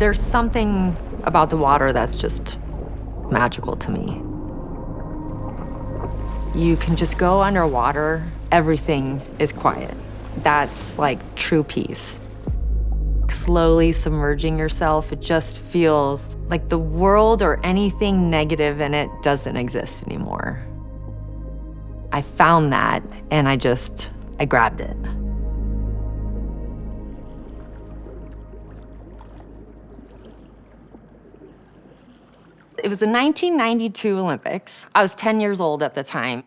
There's something about the water that's just magical to me. You can just go underwater, everything is quiet. That's like true peace. Slowly submerging yourself, it just feels like the world or anything negative in it doesn't exist anymore. I found that and I grabbed it. It was the 1992 Olympics. I was 10 years old at the time.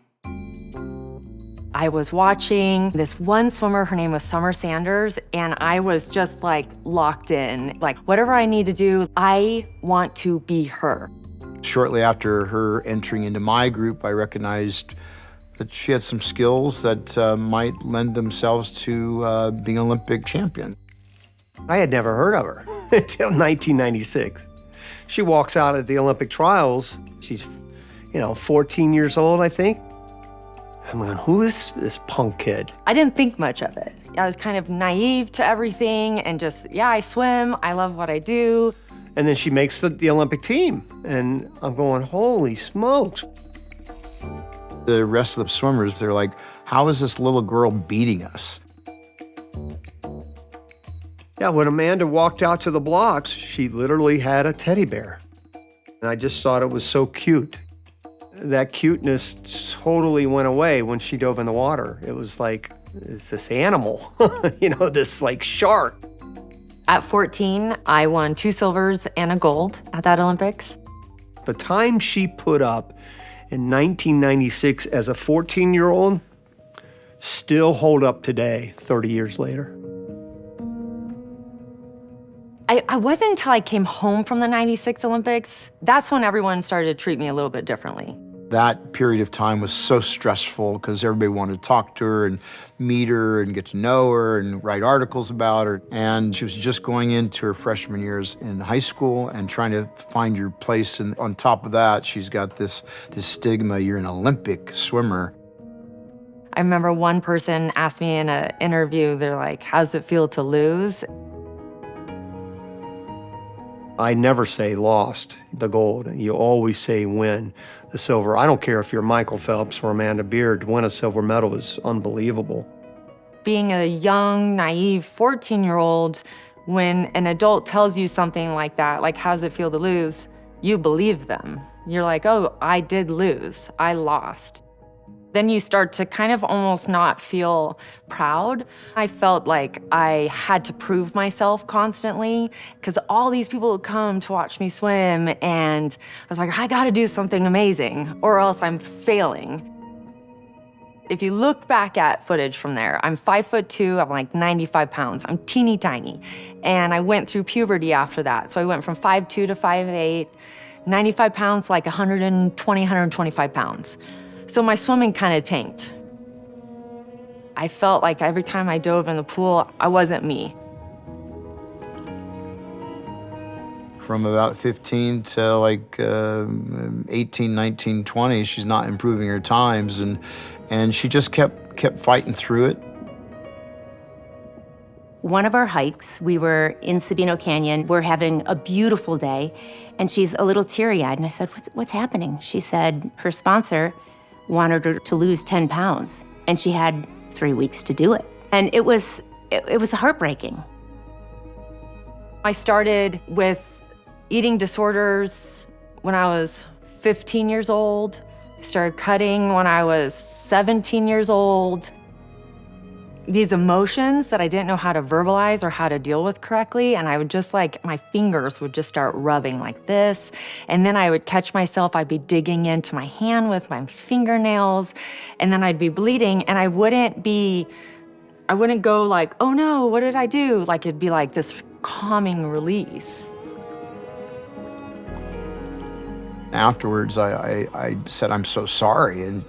I was watching this one swimmer, her name was Summer Sanders, and I was just like locked in. Like, whatever I need to do, I want to be her. Shortly after her entering into my group, I recognized that she had some skills that might lend themselves to being an Olympic champion. I had never heard of her until 1996. She walks out at the Olympic trials. She's, 14 years old, I think. I'm going, who is this punk kid? I didn't think much of it. I was kind of naive to everything and just, yeah, I swim, I love what I do. And then she makes the Olympic team. And I'm going, holy smokes. The rest of the swimmers, they're like, how is this little girl beating us? Yeah, when Amanda walked out to the blocks, she literally had a teddy bear. And I just thought it was so cute. That cuteness totally went away when she dove in the water. It was like, it's this animal, this like shark. At 14, I won 2 silvers and a gold at that Olympics. The time she put up in 1996 as a 14-year-old still hold up today, 30 years later. I wasn't until I came home from the 96 Olympics, that's when everyone started to treat me a little bit differently. That period of time was so stressful because everybody wanted to talk to her and meet her and get to know her and write articles about her. And she was just going into her freshman years in high school and trying to find your place. And on top of that, she's got this stigma, you're an Olympic swimmer. I remember one person asked me in an interview, they're like, how's it feel to lose? I never say lost the gold. You always say win the silver. I don't care if you're Michael Phelps or Amanda Beard, to win a silver medal is unbelievable. Being a young, naive 14-year-old, when an adult tells you something like that, like how's it feel to lose, you believe them. You're like, oh, I did lose, I lost. Then you start to kind of almost not feel proud. I felt like I had to prove myself constantly because all these people would come to watch me swim and I was like, I gotta do something amazing or else I'm failing. If you look back at footage from there, I'm 5'2", I'm like 95 pounds. I'm teeny tiny. And I went through puberty after that. So I went from 5'2" to 5'8", 95 pounds, like 120, 125 pounds. So my swimming kind of tanked. I felt like every time I dove in the pool, I wasn't me. From about 15 to like 18, 19, 20, she's not improving her times, and she just kept fighting through it. One of our hikes, we were in Sabino Canyon. We're having a beautiful day, and she's a little teary-eyed. And I said, what's happening? She said her sponsor wanted her to lose 10 pounds, and she had 3 weeks to do it. And it was heartbreaking. I started with eating disorders when I was 15 years old. I started cutting when I was 17 years old. These emotions that I didn't know how to verbalize or how to deal with correctly, and I would just like, my fingers would just start rubbing like this, and then I would catch myself, I'd be digging into my hand with my fingernails, and then I'd be bleeding, and I wouldn't go like, oh no, what did I do? Like, it'd be like this calming release. Afterwards, I said, I'm so sorry, and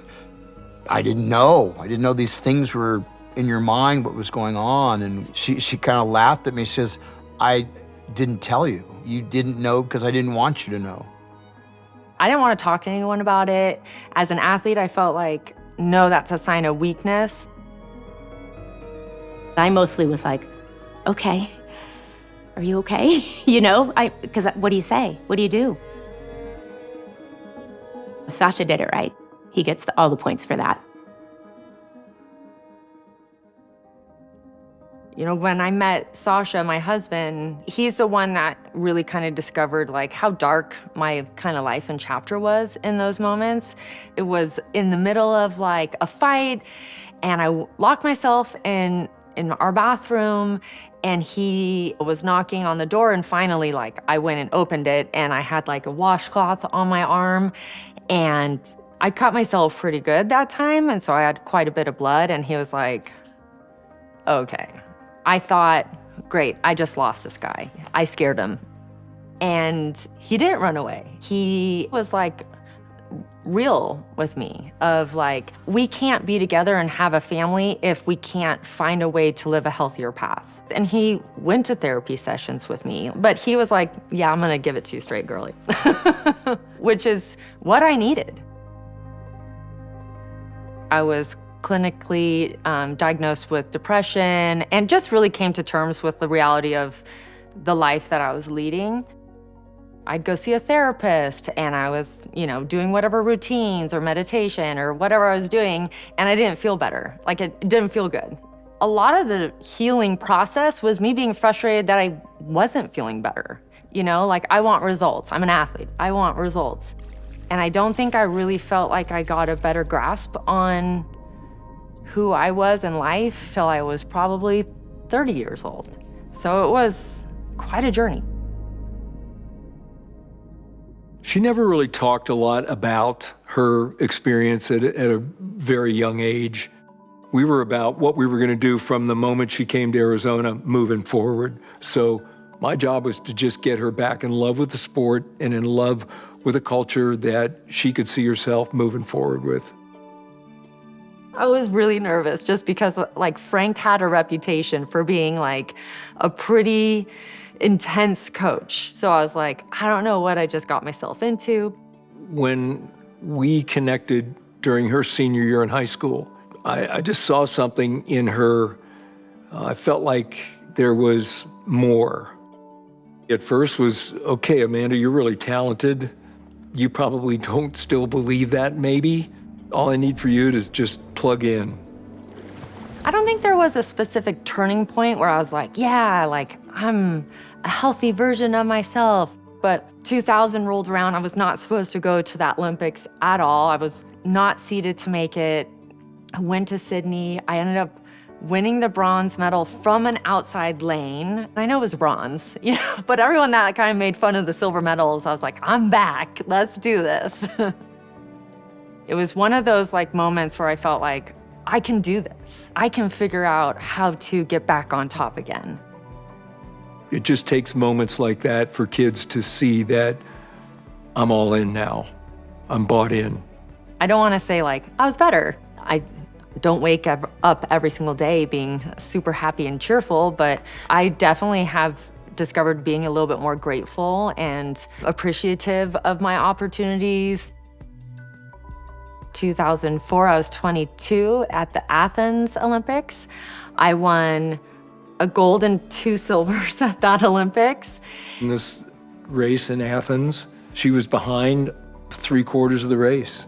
I didn't know these things were in your mind, what was going on. And she kind of laughed at me. She says, I didn't tell you. You didn't know because I didn't want you to know. I didn't want to talk to anyone about it. As an athlete, I felt like, no, that's a sign of weakness. I mostly was like, okay, are you okay? Because what do you say? What do you do? Sasha did it right. He gets all the points for that. When I met Sasha, my husband, he's the one that really kind of discovered like how dark my kind of life and chapter was in those moments. It was in the middle of like a fight, and I locked myself in our bathroom, and he was knocking on the door, and finally like I went and opened it, and I had like a washcloth on my arm, and I cut myself pretty good that time, and so I had quite a bit of blood, and he was like, okay. I thought, great, I just lost this guy. I scared him. And he didn't run away. He was like real with me of like, we can't be together and have a family if we can't find a way to live a healthier path. And he went to therapy sessions with me, but he was like, yeah, I'm gonna give it to you straight, girly, which is what I needed. I was clinically diagnosed with depression and just really came to terms with the reality of the life that I was leading. I'd go see a therapist, and I was, doing whatever routines or meditation or whatever I was doing, and I didn't feel better. Like, it didn't feel good. A lot of the healing process was me being frustrated that I wasn't feeling better. Like, I want results. I'm an athlete. I want results. And I don't think I really felt like I got a better grasp on who I was in life till I was probably 30 years old. So it was quite a journey. She never really talked a lot about her experience at a very young age. We were about what we were going to do from the moment she came to Arizona moving forward. So my job was to just get her back in love with the sport and in love with a culture that she could see herself moving forward with. I was really nervous just because like Frank had a reputation for being like a pretty intense coach. So I was like, I don't know what I just got myself into. When we connected during her senior year in high school, I just saw something in her. I felt like there was more. At first was, okay, Amanda, you're really talented. You probably don't still believe that, maybe. All I need for you is just plug in. I don't think there was a specific turning point where I was like, yeah, like I'm a healthy version of myself. But 2000 rolled around, I was not supposed to go to that Olympics at all. I was not seeded to make it. I went to Sydney. I ended up winning the bronze medal from an outside lane. I know it was bronze, but everyone that kind of made fun of the silver medals, I was like, I'm back, let's do this. It was one of those like moments where I felt like, I can do this. I can figure out how to get back on top again. It just takes moments like that for kids to see that I'm all in now. I'm bought in. I don't want to say like, I was better. I don't wake up every single day being super happy and cheerful, but I definitely have discovered being a little bit more grateful and appreciative of my opportunities. 2004, I was 22 at the Athens Olympics. I won a gold and 2 silvers at that Olympics. In this race in Athens, she was behind 3/4 of the race.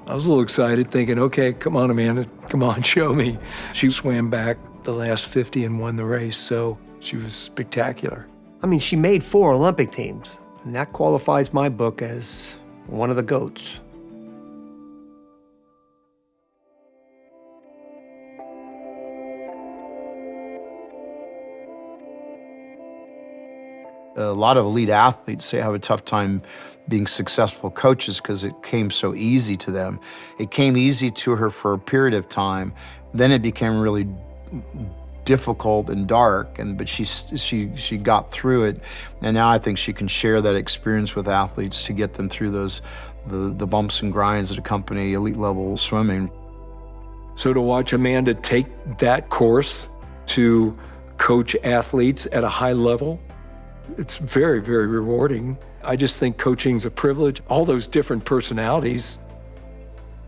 I was a little excited thinking, okay, come on, Amanda, come on, show me. She swam back the last 50 and won the race, so she was spectacular. I mean, she made 4 Olympic teams, and that qualifies my book as one of the GOATs. A lot of elite athletes say have a tough time being successful coaches because it came so easy to them. It came easy to her for a period of time. Then it became really difficult and dark, but she got through it. And now I think she can share that experience with athletes to get them through the bumps and grinds that accompany elite level swimming. So to watch Amanda take that course to coach athletes at a high level, it's very, very rewarding. I just think coaching's a privilege. All those different personalities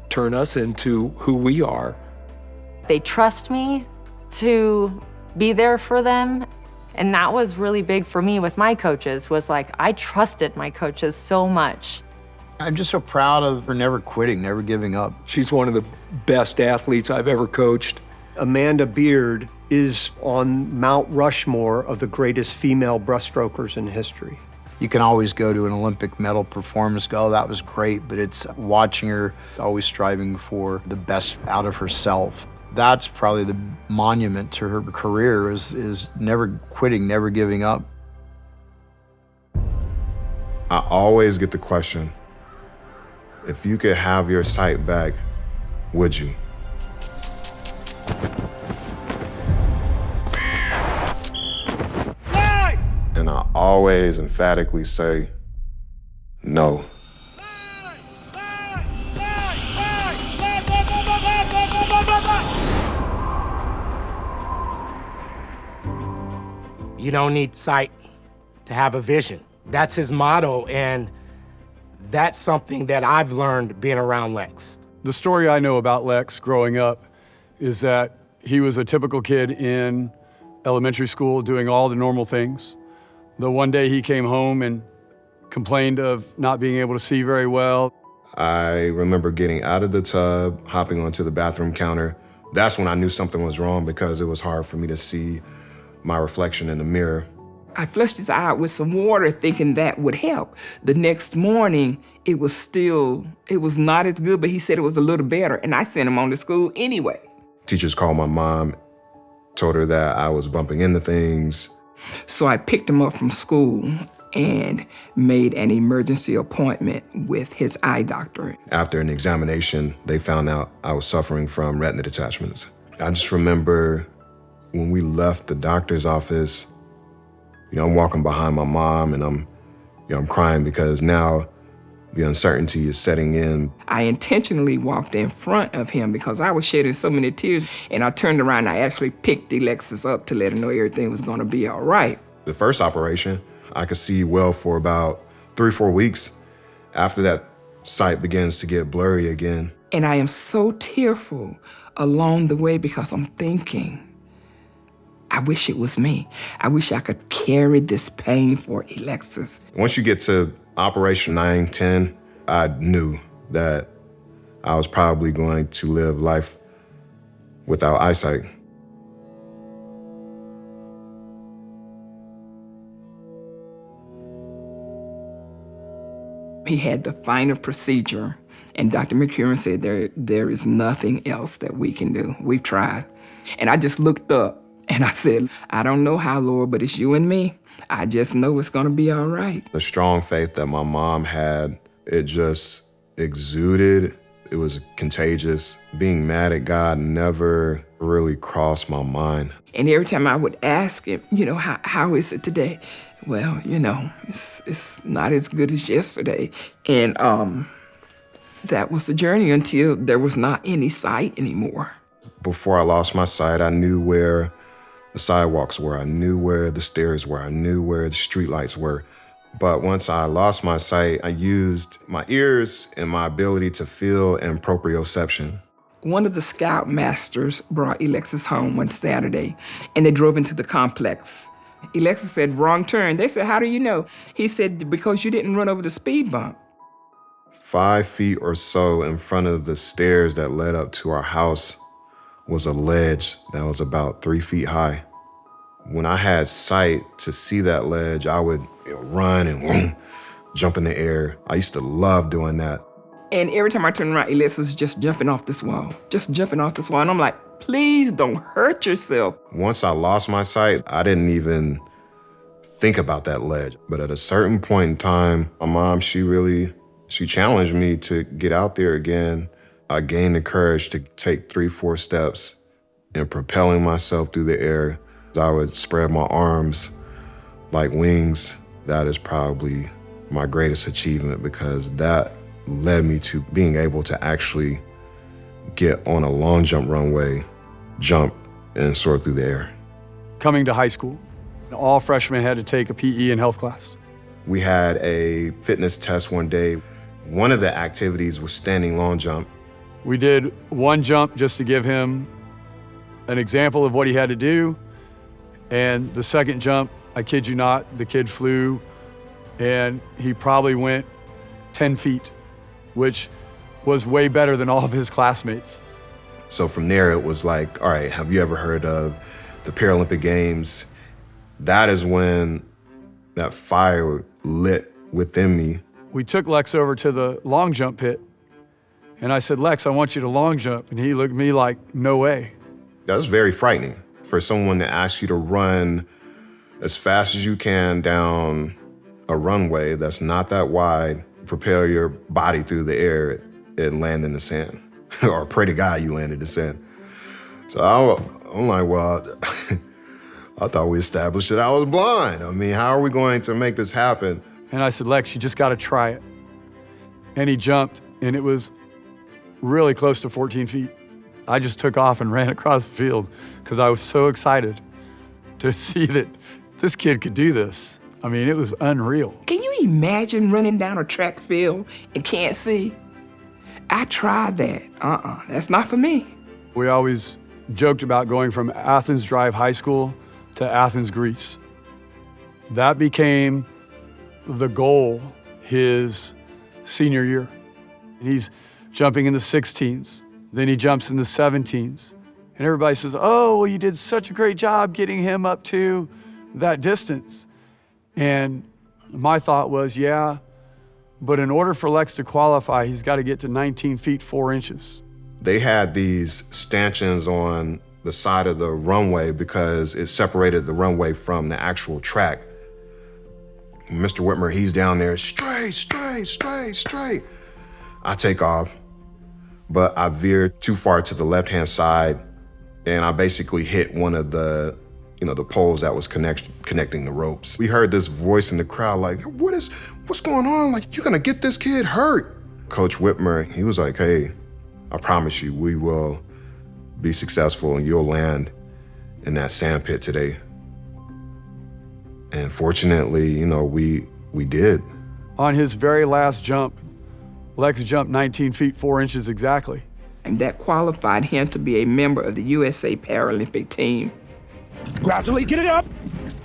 turn us into who we are. They trust me to be there for them, And that was really big for me with my coaches, was like, I trusted my coaches so much. I'm just so proud of her never quitting, never giving up. She's one of the best athletes I've ever coached. Amanda Beard is on Mount Rushmore of the greatest female breaststrokers in history. You can always go to an Olympic medal performance, go, oh, that was great, but it's watching her always striving for the best out of herself. That's probably the monument to her career is never quitting, never giving up. I always get the question, if you could have your sight back, would you? And I always emphatically say, no. You don't need sight to have a vision. That's his motto, and that's something that I've learned being around Lex. The story I know about Lex growing up is that he was a typical kid in elementary school doing all the normal things. The one day he came home and complained of not being able to see very well. I remember getting out of the tub, hopping onto the bathroom counter. That's when I knew something was wrong because it was hard for me to see my reflection in the mirror. I flushed his eye with some water thinking that would help. The next morning, it was not as good, but he said it was a little better, and I sent him on to school anyway. Teachers called my mom, told her that I was bumping into things. So I picked him up from school and made an emergency appointment with his eye doctor. After an examination, they found out I was suffering from retina detachments. I just remember when we left the doctor's office, I'm walking behind my mom and I'm crying because now the uncertainty is setting in. I intentionally walked in front of him because I was shedding so many tears, and I turned around and I actually picked Alexis up to let her know everything was gonna be all right. The first operation, I could see well for about 3-4 weeks. After that, sight begins to get blurry again. And I am so tearful along the way because I'm thinking, I wish it was me. I wish I could carry this pain for Alexis. Once you get to Operation 9-10, I knew that I was probably going to live life without eyesight. He had the final procedure, and Dr. McCurran said, there is nothing else that we can do. We've tried. And I just looked up and I said, I don't know how, Lord, but it's you and me. I just know it's gonna be all right. The strong faith that my mom had, it just exuded. It was contagious. Being mad at God never really crossed my mind. And every time I would ask him, how is it today? Well, it's not as good as yesterday. And that was the journey until there was not any sight anymore. Before I lost my sight, I knew where the sidewalks were. I knew where the stairs were. I knew where the streetlights were. But once I lost my sight, I used my ears and my ability to feel and proprioception. One of the scoutmasters brought Alexis home one Saturday, and they drove into the complex. Alexis said, wrong turn. They said, how do you know? He said, because you didn't run over the speed bump. 5 feet or so in front of the stairs that led up to our house was a ledge that was about 3 feet high. When I had sight to see that ledge, I would run and jump in the air. I used to love doing that. And every time I turned around, Alexis was just jumping off this wall. And I'm like, please don't hurt yourself. Once I lost my sight, I didn't even think about that ledge. But at a certain point in time, my mom, she challenged me to get out there again. I gained the courage to take 3-4 steps and propelling myself through the air. I would spread my arms like wings. That is probably my greatest achievement because that led me to being able to actually get on a long jump runway, jump, and soar through the air. Coming to high school, all freshmen had to take a PE and health class. We had a fitness test one day. One of the activities was standing long jump. We did one jump just to give him an example of what he had to do. And the second jump, I kid you not, the kid flew and he probably went 10 feet, which was way better than all of his classmates. So from there, it was like, all right, have you ever heard of the Paralympic Games? That is when that fire lit within me. We took Lex over to the long jump pit, and I said, Lex, I want you to long jump. And he looked at me like, no way. That was very frightening for someone to ask you to run as fast as you can down a runway that's not that wide, propel your body through the air and land in the sand. Or pray to God you land in the sand. So I'm like, well, I thought we established that I was blind. I mean, how are we going to make this happen? And I said, Lex, you just got to try it. And he jumped, and it was really close to 14 feet. I just took off and ran across the field because I was so excited to see that this kid could do this. I mean, it was unreal. Can you imagine running down a track field and can't see? I tried that. That's not for me. We always joked about going from Athens Drive High School to Athens, Greece. That became the goal his senior year. And he's jumping in the 16s, then he jumps in the 17s. And everybody says, oh, well, you did such a great job getting him up to that distance. And my thought was, yeah, but in order for Lex to qualify, he's got to get to 19 feet, 4 inches. They had these stanchions on the side of the runway because it separated the runway from the actual track. Mr. Whitmer, he's down there, straight, straight, straight, straight. I take off, but I veered too far to the left-hand side, and I basically hit one of the poles that was connecting the ropes. We heard this voice in the crowd like, what's going on? Like, you're gonna get this kid hurt. Coach Whitmer, he was like, hey, I promise you, we will be successful and you'll land in that sand pit today. And fortunately, we did. On his very last jump, Lex jumped 19 feet, 4 inches exactly. And that qualified him to be a member of the USA Paralympic team. Gradually, get it up.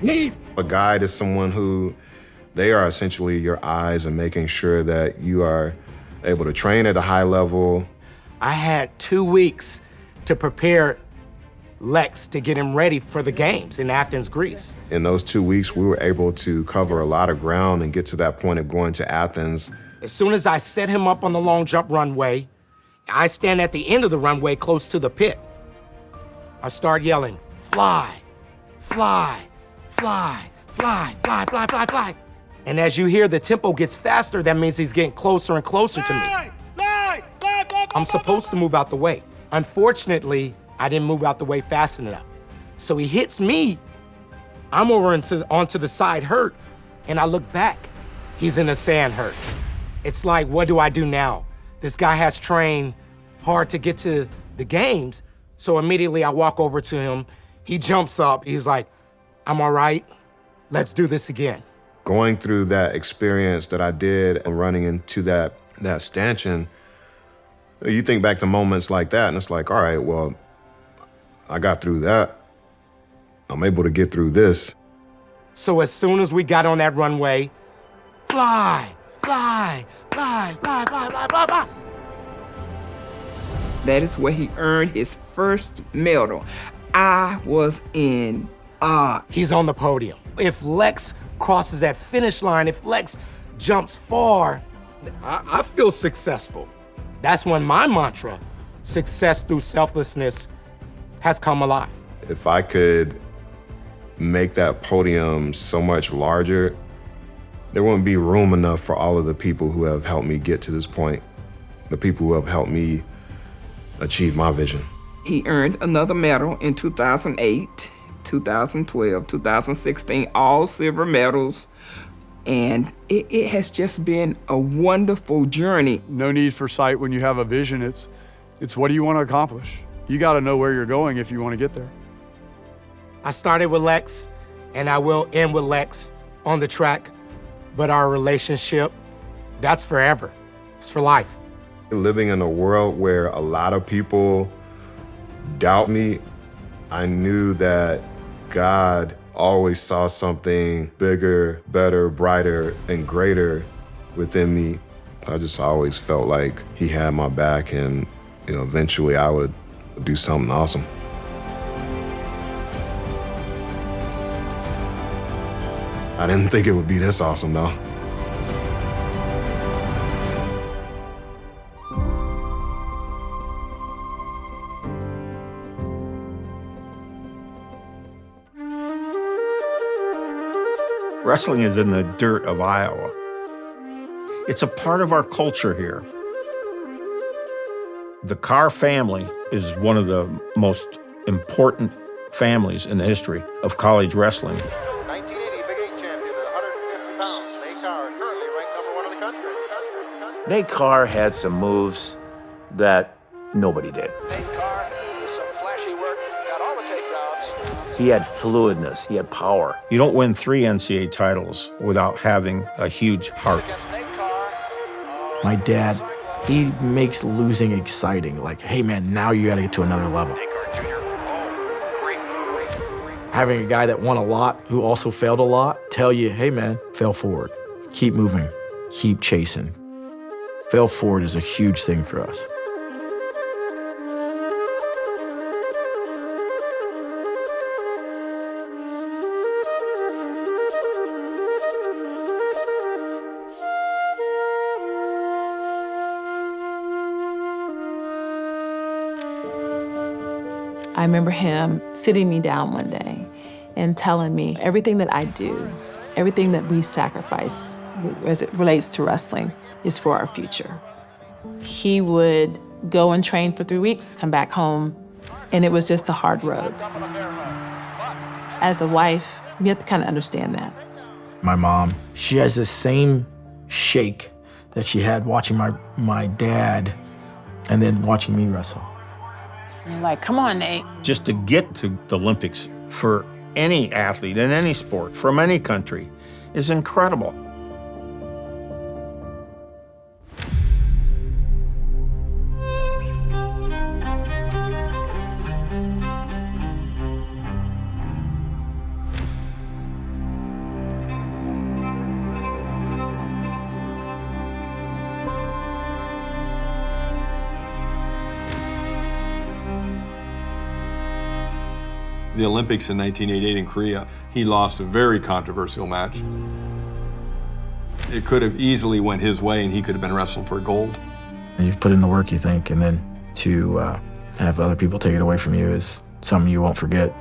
Knees. A guide is someone who, they are essentially your eyes and making sure that you are able to train at a high level. I had 2 weeks to prepare Lex to get him ready for the games in Athens, Greece. In those 2 weeks, we were able to cover a lot of ground and get to that point of going to Athens. As soon as I set him up on the long jump runway, I stand at the end of the runway close to the pit. I start yelling, fly, fly, fly, fly, fly, fly, fly, fly. And as you hear the tempo gets faster, that means he's getting closer and closer to me. I'm supposed to move out the way. Unfortunately, I didn't move out the way fast enough. So he hits me. I'm over onto the side hurt, and I look back. He's in the sand hurt. It's like, what do I do now? This guy has trained hard to get to the games, so immediately I walk over to him. He jumps up. He's like, I'm all right. Let's do this again. Going through that experience that I did and running into that stanchion, you think back to moments like that, and it's like, all right, well, I got through that. I'm able to get through this. So as soon as we got on that runway, fly, fly, fly, fly, fly, fly, fly, fly. That is where he earned his first medal. I was in awe. He's on the podium. If Lex crosses that finish line, if Lex jumps far, I feel successful. That's when my mantra, success through selflessness, has come alive. If I could make that podium so much larger, there wouldn't be room enough for all of the people who have helped me get to this point, the people who have helped me achieve my vision. He earned another medal in 2008, 2012, 2016, all silver medals. And it has just been a wonderful journey. No need for sight when you have a vision. It's what do you want to accomplish? You got to know where you're going if you want to get there. I started with Lex, and I will end with Lex on the track, but our relationship, that's forever. It's for life. Living in a world where a lot of people doubt me, I knew that God always saw something bigger, better, brighter, and greater within me. I just always felt like he had my back, and eventually I would do something awesome. I didn't think it would be this awesome, though. Wrestling is in the dirt of Iowa. It's a part of our culture here. The Carr family is one of the most important families in the history of college wrestling. 1980 Big 8 champion at 150 pounds. Nate Carr, currently ranked #1 in the country. Nate Carr had some moves that nobody did. Nate Carr with some flashy work, got all the takedowns. He had fluidness, he had power. You don't win 3 NCAA titles without having a huge heart. My dad, he makes losing exciting. Like, hey man, now you gotta get to another level. Having a guy that won a lot, who also failed a lot, tell you, hey man, fail forward. Keep moving, keep chasing. Fail forward is a huge thing for us. I remember him sitting me down one day and telling me everything that I do, everything that we sacrifice as it relates to wrestling is for our future. He would go and train for 3 weeks, come back home, and it was just a hard road. As a wife, you have to kind of understand that. My mom, she has the same shake that she had watching my dad and then watching me wrestle. You're like, come on, Nate. Just to get to the Olympics for any athlete in any sport from any country is incredible. The Olympics in 1988 in Korea, he lost a very controversial match. It could have easily went his way and he could have been wrestling for gold. And you've put in the work, you think, and then to have other people take it away from you is something you won't forget.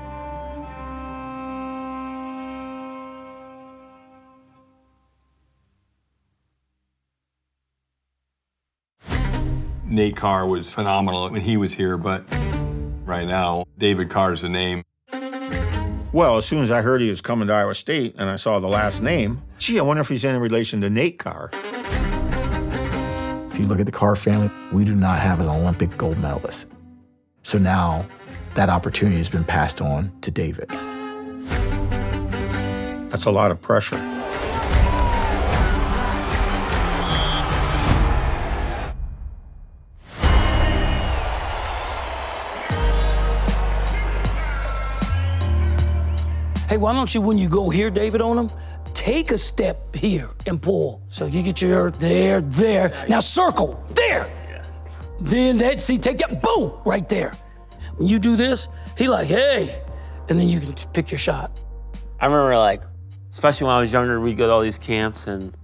Nate Carr was phenomenal when he was here, but right now, David Carr is the name. Well, as soon as I heard he was coming to Iowa State and I saw the last name, gee, I wonder if he's in relation to Nate Carr. If you look at the Carr family, we do not have an Olympic gold medalist. So now that opportunity has been passed on to David. That's a lot of pressure. Hey, why don't you, when you go here, David, on him, take a step here and pull. So you get your there. Now circle, there. Then that, see, take that, boom, right there. When you do this, he like, hey, and then you can pick your shot. I remember, like, especially when I was younger, we'd go to all these camps, and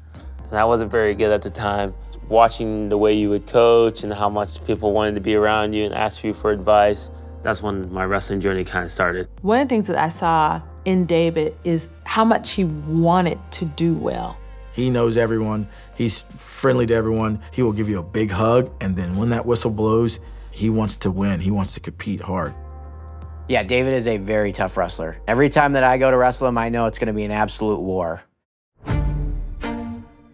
I wasn't very good at the time. Watching the way you would coach and how much people wanted to be around you and ask you for advice, that's when my wrestling journey kind of started. One of the things that I saw in David is how much he wanted to do well. He knows everyone. He's friendly to everyone. He will give you a big hug, and then when that whistle blows, he wants to win. He wants to compete hard. Yeah, David is a very tough wrestler. Every time that I go to wrestle him, I know it's gonna be an absolute war.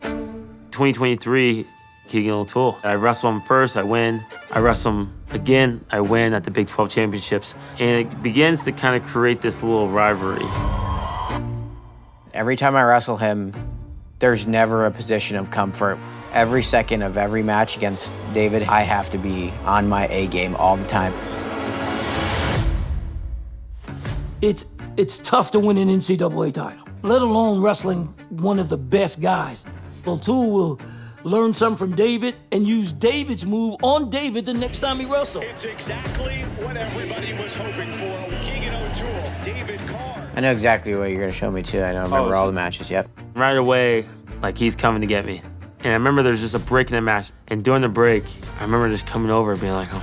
2023, Keegan O'Toole. I wrestle him first, I win. I wrestle him again, I win at the Big 12 Championships. And it begins to kind of create this little rivalry. Every time I wrestle him, there's never a position of comfort. Every second of every match against David, I have to be on my A game all the time. It's It's tough to win an NCAA title, let alone wrestling one of the best guys. O'Toole will learn something from David and use David's move on David the next time he wrestles. It's exactly what everybody was hoping for. Keegan O'Toole, David Carr. I know exactly what you're gonna show me too. I remember all the matches, yep. Right away, like he's coming to get me. And I remember there's just a break in the match. And during the break, I remember just coming over and being like, oh,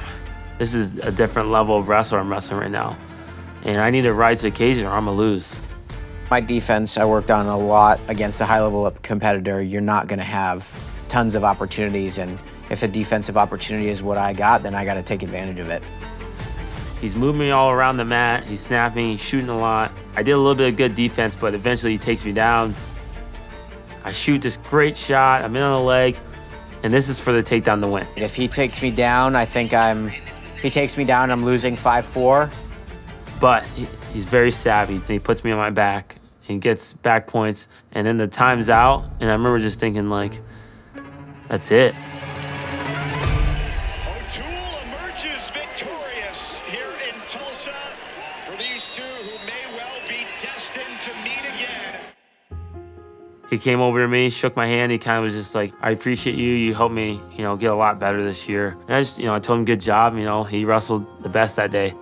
this is a different level of wrestler I'm wrestling right now. And I need to rise to the occasion or I'm gonna lose. My defense, I worked on a lot against a high-level competitor. You're not gonna have tons of opportunities, and if a defensive opportunity is what I got, then I gotta take advantage of it. He's moving me all around the mat, he's snapping, he's shooting a lot. I did a little bit of good defense, but eventually he takes me down. I shoot this great shot, I'm in on the leg, and this is for the takedown to win. If he takes me down, I think if he takes me down, I'm losing 5-4. But he's very savvy, and he puts me on my back, and gets back points, and then the time's out, and I remember just thinking like, that's it. O'Toole emerges victorious here in Tulsa for these two who may well be destined to meet again. He came over to me, shook my hand. He kind of was just like, I appreciate you. You helped me, get a lot better this year. And I just, I told him good job. He wrestled the best that day.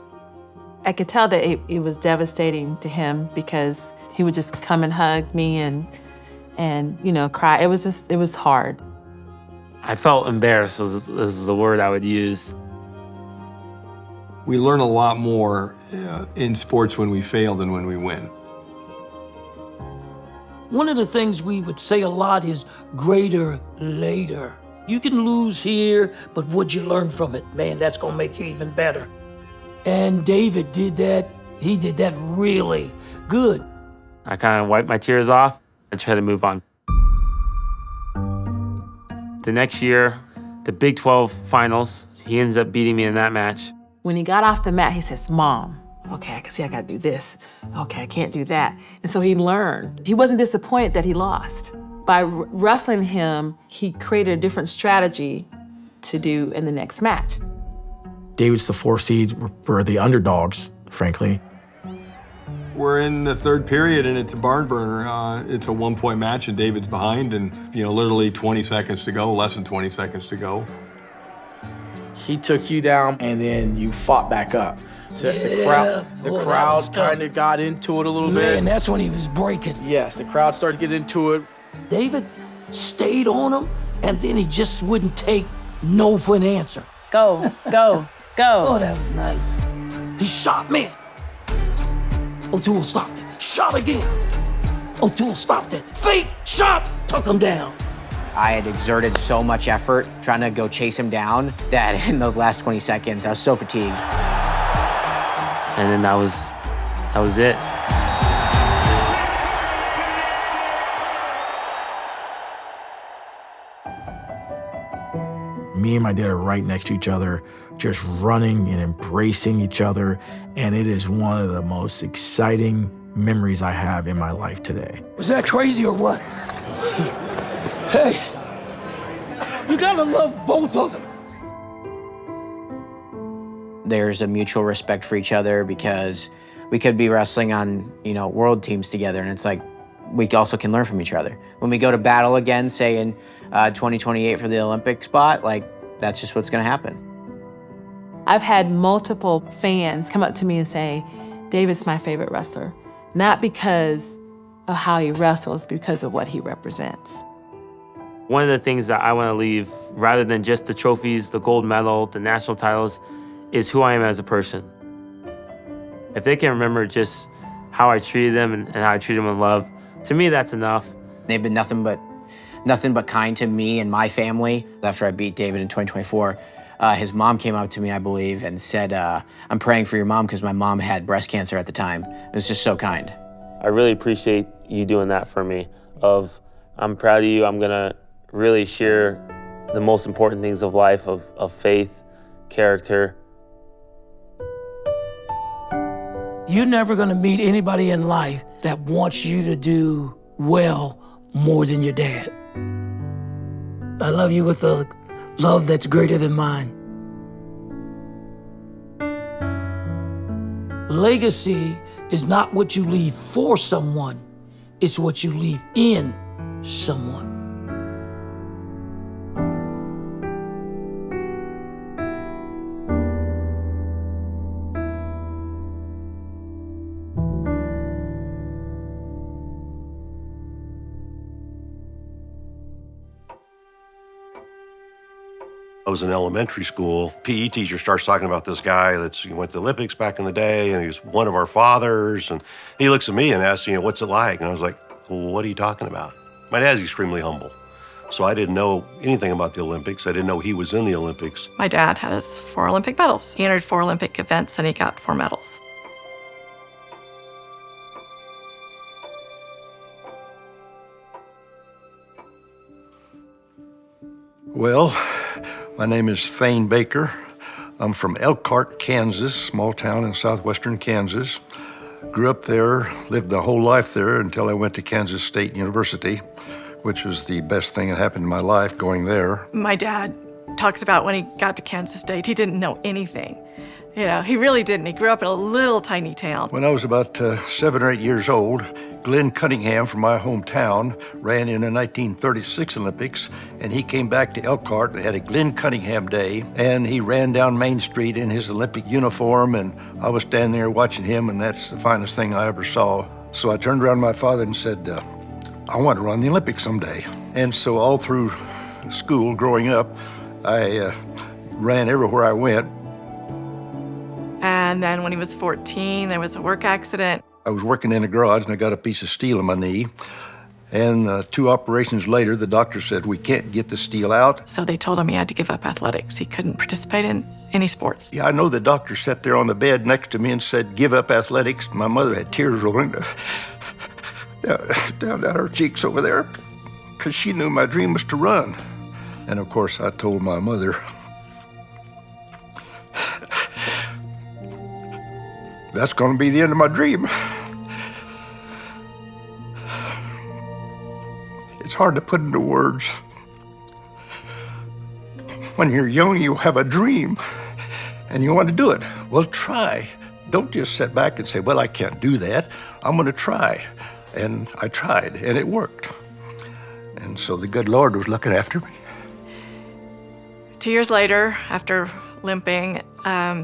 I could tell that it was devastating to him because he would just come and hug me and cry. It was hard. I felt embarrassed, this is the word I would use. We learn a lot more in sports when we fail than when we win. One of the things we would say a lot is greater later. You can lose here, but what'd you learn from it? Man, that's gonna make you even better. And David did that. He did that really good. I kind of wiped my tears off and tried to move on. The next year, the Big 12 finals, he ends up beating me in that match. When he got off the mat, he says, Mom, okay, I can see I gotta do this. Okay, I can't do that. And so he learned. He wasn't disappointed that he lost. By wrestling him, he created a different strategy to do in the next match. David's the 4th seed. We're the underdogs, frankly. We're in the 3rd period, and it's a barn burner. It's a 1-point match, and David's behind, and literally 20 seconds to go, less than 20 seconds to go. He took you down, and then you fought back up. So the crowd kind of got into it a little bit. Man, that's when he was breaking. Yes, the crowd started to get into it. David stayed on him, and then he just wouldn't take no for an answer. Go, go, go. Oh, that was nice. He shot, man. O'Toole stopped it. Shot again. O'Toole stopped it. Fake shot, took him down. I had exerted so much effort trying to go chase him down that in those last 20 seconds, I was so fatigued. And then that was it. Me and my dad are right next to each other, just running and embracing each other. And it is one of the most exciting memories I have in my life today. Was that crazy or what? Hey, you gotta love both of them. There's a mutual respect for each other because we could be wrestling on, world teams together, and it's like we also can learn from each other. When we go to battle again, say in 2028 for the Olympic spot, that's just what's gonna happen. I've had multiple fans come up to me and say, David's my favorite wrestler. Not because of how he wrestles, because of what he represents. One of the things that I want to leave, rather than just the trophies, the gold medal, the national titles, is who I am as a person. If they can remember just how I treated them and how I treated them with love, to me, that's enough. They've been nothing but kind to me and my family. After I beat David in 2024, his mom came up to me, I believe, and said, I'm praying for your mom because my mom had breast cancer at the time. It was just so kind. I really appreciate you doing that for me, I'm proud of you. I'm gonna really share the most important things of life, of faith, character. You're never gonna meet anybody in life that wants you to do well more than your dad. I love you with a love that's greater than mine. Legacy is not what you leave for someone, it's what you leave in someone. I was in elementary school. PE teacher starts talking about this guy he went to the Olympics back in the day, and he was one of our fathers. And he looks at me and asks, what's it like? And I was like, well, what are you talking about? My dad's extremely humble. So I didn't know anything about the Olympics. I didn't know he was in the Olympics. My dad has 4 Olympic medals. He entered 4 Olympic events and he got 4 medals. Well, my name is Thane Baker. I'm from Elkhart, Kansas, small town in southwestern Kansas. Grew up there, lived the whole life there until I went to Kansas State University, which was the best thing that happened in my life, going there. My dad talks about when he got to Kansas State, he didn't know anything. He really didn't. He grew up in a little tiny town. When I was about 7 or 8 years old, Glenn Cunningham from my hometown ran in the 1936 Olympics, and he came back to Elkhart. They had a Glenn Cunningham Day, and he ran down Main Street in his Olympic uniform, and I was standing there watching him, and that's the finest thing I ever saw. So I turned around to my father and said, I want to run the Olympics someday. And so all through school growing up, I ran everywhere I went. And then when he was 14, there was a work accident. I was working in a garage and I got a piece of steel in my knee. And 2 operations later, the doctor said, we can't get the steel out. So they told him he had to give up athletics. He couldn't participate in any sports. Yeah, I know the doctor sat there on the bed next to me and said, give up athletics. My mother had tears rolling down her cheeks over there because she knew my dream was to run. And of course, I told my mother, that's going to be the end of my dream. It's hard to put into words. When you're young, you have a dream and you want to do it. Well, try. Don't just sit back and say, well, I can't do that. I'm going to try. And I tried, and it worked. And so the good Lord was looking after me. 2 years later, after limping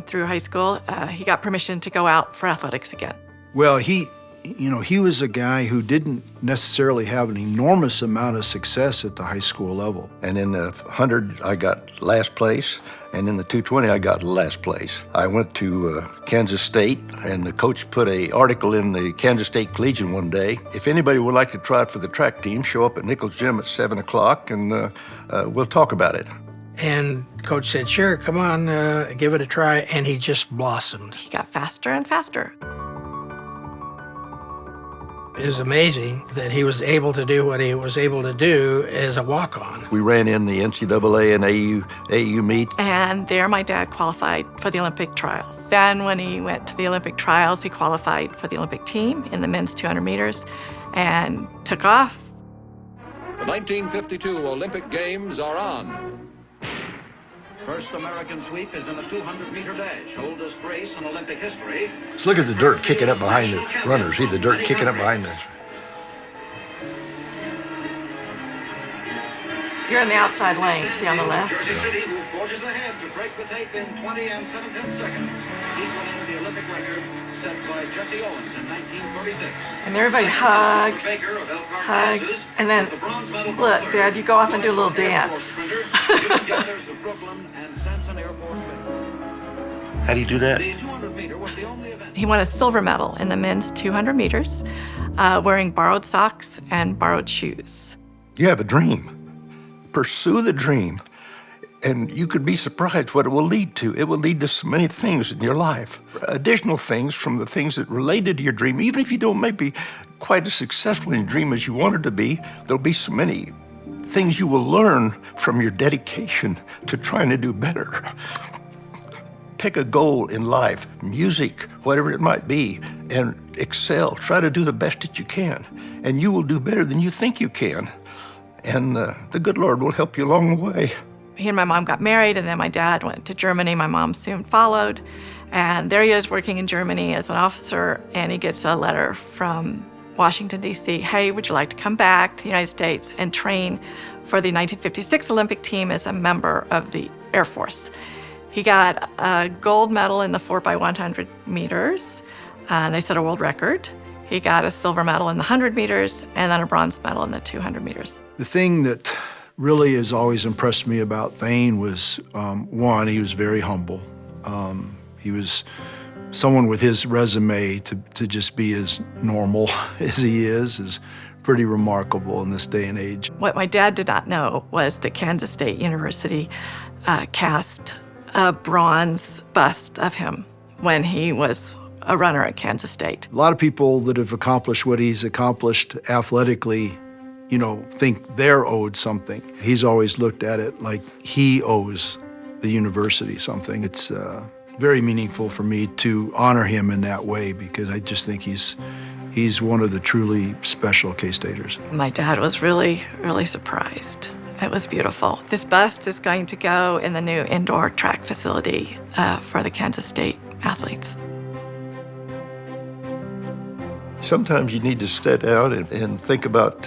through high school, he got permission to go out for athletics again. Well, he was a guy who didn't necessarily have an enormous amount of success at the high school level. And in the 100, I got last place, and in the 220, I got last place. I went to Kansas State, and the coach put an article in the Kansas State Collegian one day. If anybody would like to try out for the track team, show up at Nichols Gym at 7 o'clock, and we'll talk about it. And coach said, sure, come on, give it a try. And he just blossomed. He got faster and faster. It was amazing that he was able to do what he was able to do as a walk-on. We ran in the NCAA and AU meet. And there my dad qualified for the Olympic trials. Then when he went to the Olympic trials, he qualified for the Olympic team in the men's 200 meters and took off. The 1952 Olympic Games are on. First American sweep is in the 200-meter dash, oldest race in Olympic history. Let's look at the dirt kicking up behind the runners. See the dirt kicking up behind us. You're in the outside lane, see on the left? City who forges ahead to break the tape in 20 and 7/10 seconds, equaling the Olympic record set by Jesse Owens in 1936. And everybody hugs, and then, look, Dad, you go off and do a little dance. How do you do that? He won a silver medal in the men's 200 meters, wearing borrowed socks and borrowed shoes. You have a dream. Pursue the dream, and you could be surprised what it will lead to. It will lead to so many things in your life. Additional things from the things that related to your dream. Even if you don't maybe quite as successful in your dream as you wanted to be, there'll be so many things you will learn from your dedication to trying to do better. Pick a goal in life, music, whatever it might be, and excel. Try to do the best that you can, and you will do better than you think you can. And the good Lord will help you along the way. He and my mom got married, and then my dad went to Germany. My mom soon followed. And there he is working in Germany as an officer, and he gets a letter from Washington, D.C. Hey, would you like to come back to the United States and train for the 1956 Olympic team as a member of the Air Force? He got a gold medal in the 4x100 meters. They set a world record. He got a silver medal in the 100 meters and then a bronze medal in the 200 meters. The thing that really has always impressed me about Thane was, one, he was very humble. He was someone with his resume to just be as normal as he is pretty remarkable in this day and age. What my dad did not know was that Kansas State University cast a bronze bust of him when he was a runner at Kansas State. A lot of people that have accomplished what he's accomplished athletically, think they're owed something. He's always looked at it like he owes the university something. It's very meaningful for me to honor him in that way because I just think he's one of the truly special K-Staters. My dad was really, really surprised. It was beautiful. This bust is going to go in the new indoor track facility for the Kansas State athletes. Sometimes you need to sit down and think about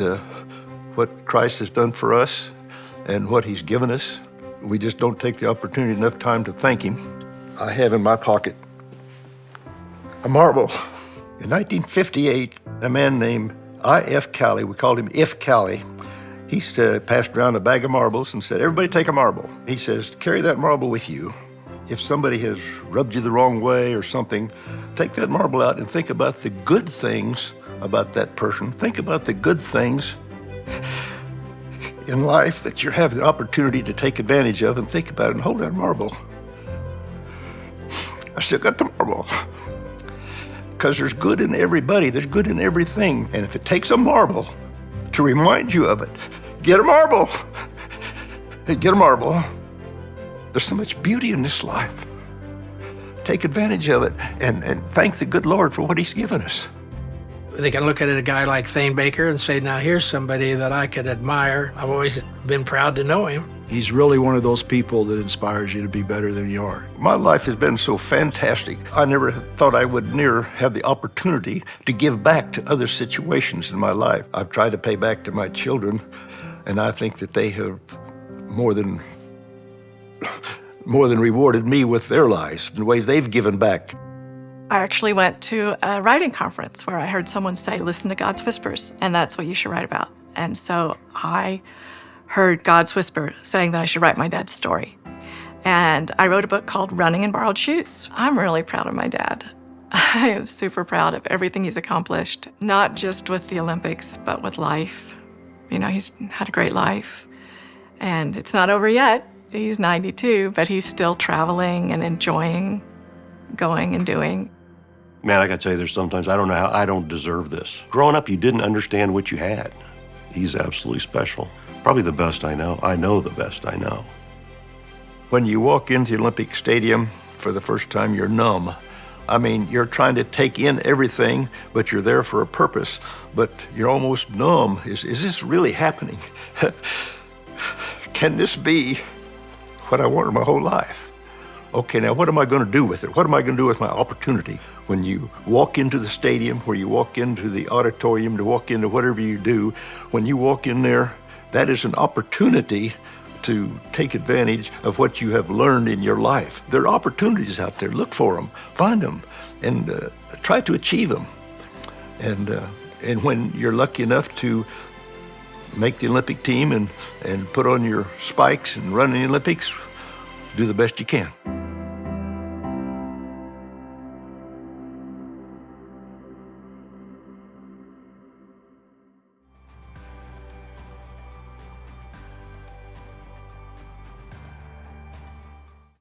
what Christ has done for us and what he's given us. We just don't take the opportunity enough time to thank him. I have in my pocket a marble. In 1958, a man named I.F. Calley, we called him If Calley, he passed around a bag of marbles and said, everybody take a marble. He says, carry that marble with you. If somebody has rubbed you the wrong way or something, take that marble out and think about the good things about that person. Think about the good things in life that you have the opportunity to take advantage of, and think about it and hold that marble. I still got the marble. Because there's good in everybody, there's good in everything. And if it takes a marble to remind you of it, get a marble. Get a marble. There's so much beauty in this life. Take advantage of it and thank the good Lord for what he's given us. They can look at a guy like Thane Baker and say, now here's somebody that I could admire. I've always been proud to know him. He's really one of those people that inspires you to be better than you are. My life has been so fantastic. I never thought I would near have the opportunity to give back to other situations in my life. I've tried to pay back to my children, and I think that they have more than rewarded me with their lives, the ways they've given back. I actually went to a writing conference where I heard someone say, listen to God's whispers, and that's what you should write about. And so I heard God's whisper saying that I should write my dad's story. And I wrote a book called Running in Borrowed Shoes. I'm really proud of my dad. I am super proud of everything he's accomplished, not just with the Olympics, but with life. He's had a great life. And it's not over yet. He's 92, but he's still traveling and enjoying going and doing. Man, I gotta tell you, there's sometimes I don't know how I don't deserve this. Growing up, you didn't understand what you had. He's absolutely special. Probably the best I know. I know the best I know. When you walk into the Olympic Stadium for the first time, you're numb. I mean, you're trying to take in everything, but you're there for a purpose, but you're almost numb. Is this really happening? Can this be what I wanted my whole life? Okay, now what am I going to do with it? What am I going to do with my opportunity? When you walk into the stadium, where you walk into the auditorium, to walk into whatever you do, when you walk in there, that is an opportunity to take advantage of what you have learned in your life. There are opportunities out there. Look for them, find them, and try to achieve them. And when you're lucky enough to make the Olympic team and put on your spikes and run in the Olympics, do the best you can.